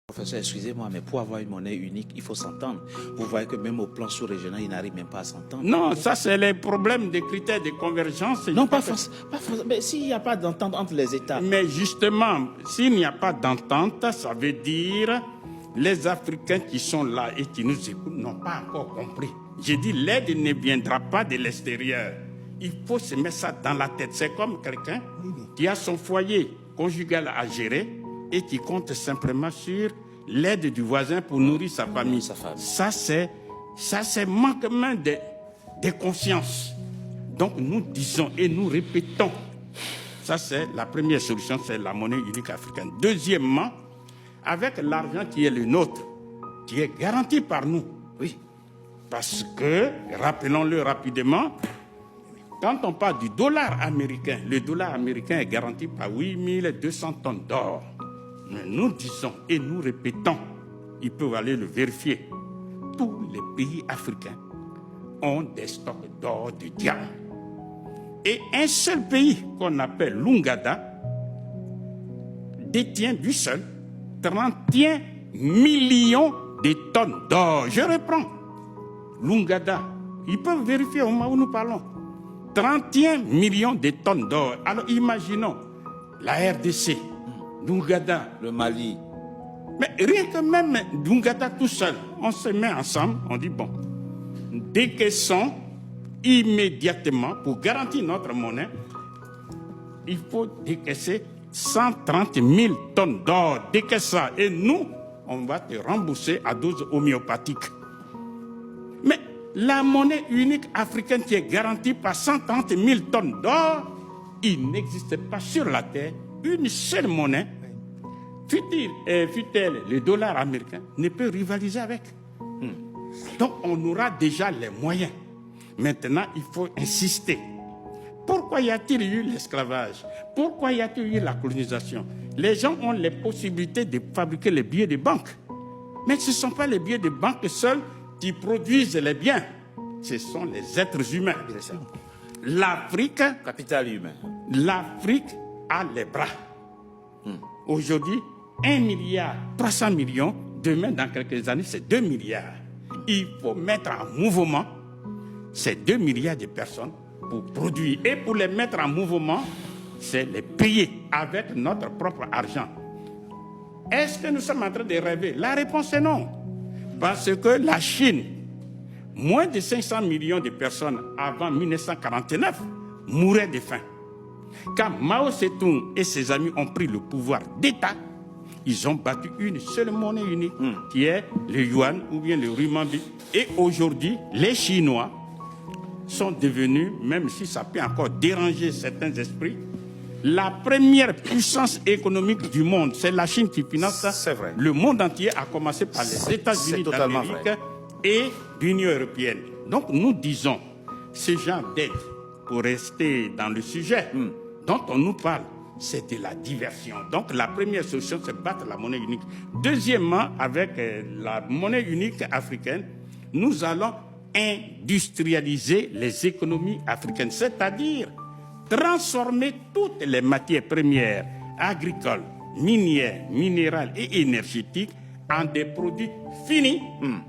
Professeur, excusez-moi, mais pour avoir une monnaie unique, il faut s'entendre. Vous voyez que même au plan sous-régional, ils n'arrivent même pas à s'entendre. Non, ça c'est les problèmes des critères de convergence. Non, pas forcément. Mais s'il n'y a pas d'entente entre les États. Mais justement, s'il n'y a pas d'entente, ça veut dire les Africains qui sont là et qui nous écoutent n'ont pas encore compris. J'ai dit, l'aide ne viendra pas de l'extérieur. Il faut se mettre ça dans la tête. C'est comme quelqu'un qui a son foyer conjugal à gérer et qui compte simplement sur l'aide du voisin pour nourrir sa famille. Ça, c'est manquement de conscience. Donc, nous disons et nous répétons. Ça, c'est la première solution, c'est la monnaie unique africaine. Deuxièmement, avec l'argent qui est le nôtre, qui est garanti par nous. Oui. Parce que, rappelons-le rapidement, quand on parle du dollar américain, le dollar américain est garanti par 8200 tonnes d'or. Mais nous disons et nous répétons, ils peuvent aller le vérifier, tous les pays africains ont des stocks d'or, de diamants. Et un seul pays qu'on appelle l'Ouganda détient du seul 31 millions de tonnes d'or. Je reprends. L'Ouganda, ils peuvent vérifier au moment où nous parlons. 31 millions de tonnes d'or. Alors imaginons la RDC, l'Ouganda, le Mali. Mais rien que même l'Ouganda tout seul, on se met ensemble, on dit bon, décaissons immédiatement pour garantir notre monnaie, il faut décaisser 130 000 tonnes d'or. Décaisse ça et nous, on va te rembourser à dose homéopathique. Mais la monnaie unique africaine qui est garantie par 130 000 tonnes d'or, il n'existe pas sur la terre une seule monnaie, fut-elle le dollar américain, ne peut rivaliser avec. Donc on aura déjà les moyens. Maintenant, il faut insister. Pourquoi y a-t-il eu l'esclavage? Pourquoi y a-t-il eu la colonisation? Les gens ont les possibilités de fabriquer les billets de banque. Mais ce ne sont pas les billets de banque seuls qui produisent les biens. Ce sont les êtres humains. L'Afrique... Capital humain. L'Afrique a les bras. Aujourd'hui, 1 milliard 300 millions. Demain, dans quelques années, c'est 2 milliards. Il faut mettre en mouvement ces 2 milliards de personnes pour produire. Et pour les mettre en mouvement, c'est les payer avec notre propre argent. Est-ce que nous sommes en train de rêver? La réponse est non. Parce que la Chine, moins de 500 millions de personnes avant 1949 mouraient de faim. Quand Mao Tse-tung et ses amis ont pris le pouvoir d'État, ils ont battu une seule monnaie unique, qui est le yuan ou bien le renminbi. Et aujourd'hui, les Chinois sont devenus, même si ça peut encore déranger certains esprits, la première puissance économique du monde. C'est la Chine qui finance le monde entier, à commencer par les États-Unis d'Amérique et l'Union européenne. Donc nous disons, ce genre d'aide, pour rester dans le sujet dont on nous parle, c'est de la diversion. Donc la première solution, c'est battre la monnaie unique. Deuxièmement, avec la monnaie unique africaine, nous allons industrialiser les économies africaines, c'est-à-dire transformer toutes les matières premières agricoles, minières, minérales et énergétiques en des produits finis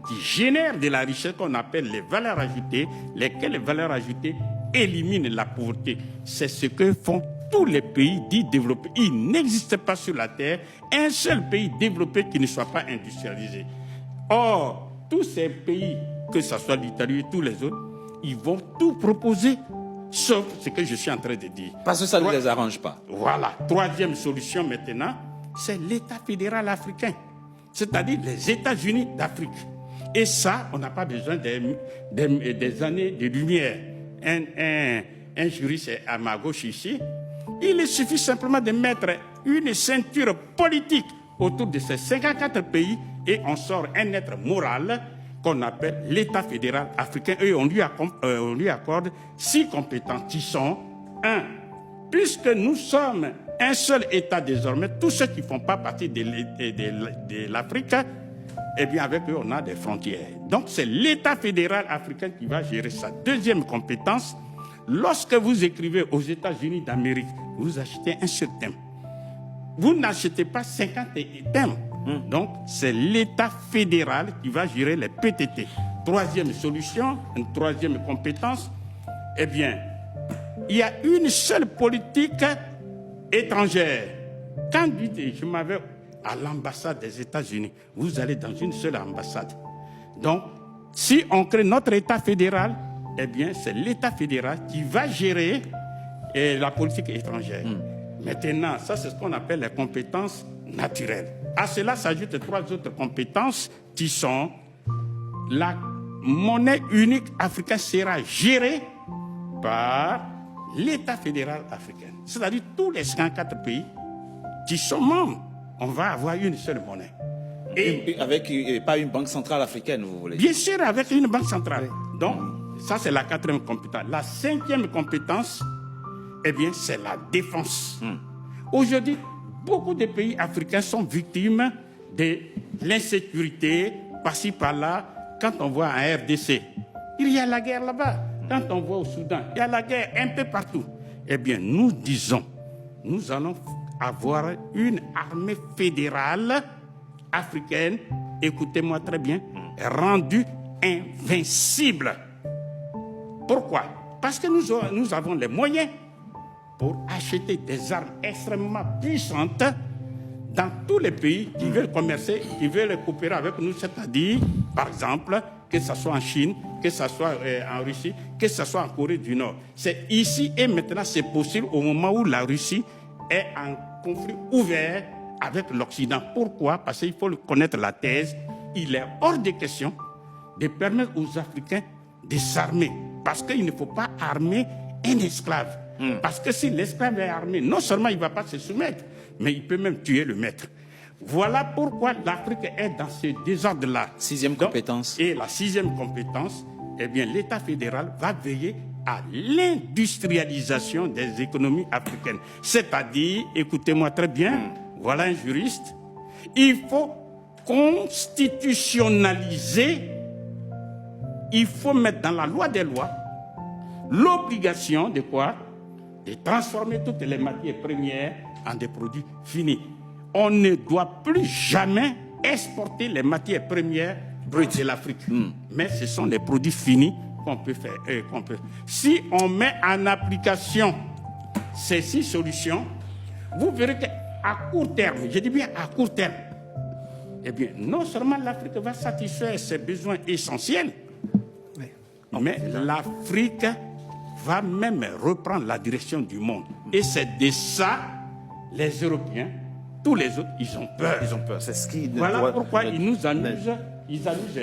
qui génèrent de la richesse qu'on appelle les valeurs ajoutées, lesquelles valeurs ajoutées éliminent la pauvreté. C'est ce que font tous les pays dits développés. Il n'existe pas sur la terre un seul pays développé qui ne soit pas industrialisé. Or, tous ces pays, que ce soit l'Italie et tous les autres, ils vont tout proposer, sauf ce que je suis en train de dire. Parce que ça ne les arrange pas. Voilà. Troisième solution maintenant, c'est l'État fédéral africain, c'est-à-dire les États-Unis d'Afrique. Et ça, on n'a pas besoin des années de lumière. Un juriste à ma gauche ici, il suffit simplement de mettre une ceinture politique autour de ces 54 pays et on sort un être moral qu'on appelle l'État fédéral africain et on lui accorde 6 compétences qui sont 1. Puisque nous sommes un seul État désormais, tous ceux qui ne font pas partie de l'Afrique, eh bien avec eux on a des frontières. Donc c'est l'État fédéral africain qui va gérer sa deuxième compétence. Lorsque vous écrivez aux États-Unis d'Amérique, vous achetez un seul thème. Vous n'achetez pas 50 thèmes. Donc, c'est l'État fédéral qui va gérer les PTT. Troisième solution, une troisième compétence, eh bien, il y a une seule politique étrangère. Quand je m'avais à l'ambassade des États-Unis, vous allez dans une seule ambassade. Donc, si on crée notre État fédéral, eh bien, c'est l'État fédéral qui va gérer la politique étrangère. Maintenant, ça, c'est ce qu'on appelle les compétences naturelles. À cela s'ajoutent 3 autres compétences qui sont la monnaie unique africaine sera gérée par l'État fédéral africain. C'est-à-dire tous les 54 pays qui sont membres, on va avoir une seule monnaie. Et avec pas une banque centrale africaine, vous voulez dire? Bien sûr, avec une banque centrale. Donc, ça, c'est la 4e compétence. La 5e compétence, eh bien, c'est la défense. Aujourd'hui, beaucoup de pays africains sont victimes de l'insécurité, par-ci, par-là. Quand on voit en RDC, il y a la guerre là-bas. Quand on voit au Soudan, il y a la guerre un peu partout. Eh bien, nous disons, nous allons avoir une armée fédérale africaine, écoutez-moi très bien, rendue invincible. Pourquoi? Parce que nous avons les moyens pour acheter des armes extrêmement puissantes dans tous les pays qui veulent commercer, qui veulent coopérer avec nous, c'est-à-dire, par exemple, que ce soit en Chine, que ce soit en Russie, que ce soit en Corée du Nord. C'est ici et maintenant, c'est possible au moment où la Russie est en conflit ouvert avec l'Occident. Pourquoi? Parce qu'il faut connaître la thèse. Il est hors de question de permettre aux Africains de s'armer. Parce qu'il ne faut pas armer un esclave. Parce que si l'esclave est armé, non seulement il ne va pas se soumettre, mais il peut même tuer le maître. Voilà pourquoi l'Afrique est dans ce désordre-là. 6e compétence. Et la 6e compétence, eh bien, l'État fédéral va veiller à l'industrialisation des économies africaines. C'est-à-dire, écoutez-moi très bien, voilà un juriste, il faut constitutionnaliser, il faut mettre dans la loi des lois l'obligation de quoi? De transformer toutes les matières premières en des produits finis. On ne doit plus jamais exporter les matières premières brutes de l'Afrique. Mais ce sont les produits finis qu'on peut faire. Si on met en application ces 6 solutions, vous verrez qu'à court terme, je dis bien à court terme, eh bien, non seulement l'Afrique va satisfaire ses besoins essentiels, mais l'Afrique va même reprendre la direction du monde. Et c'est de ça, les Européens, tous les autres, ils ont peur. Ils ont peur. C'est ce qui... Voilà pourquoi ils nous amusent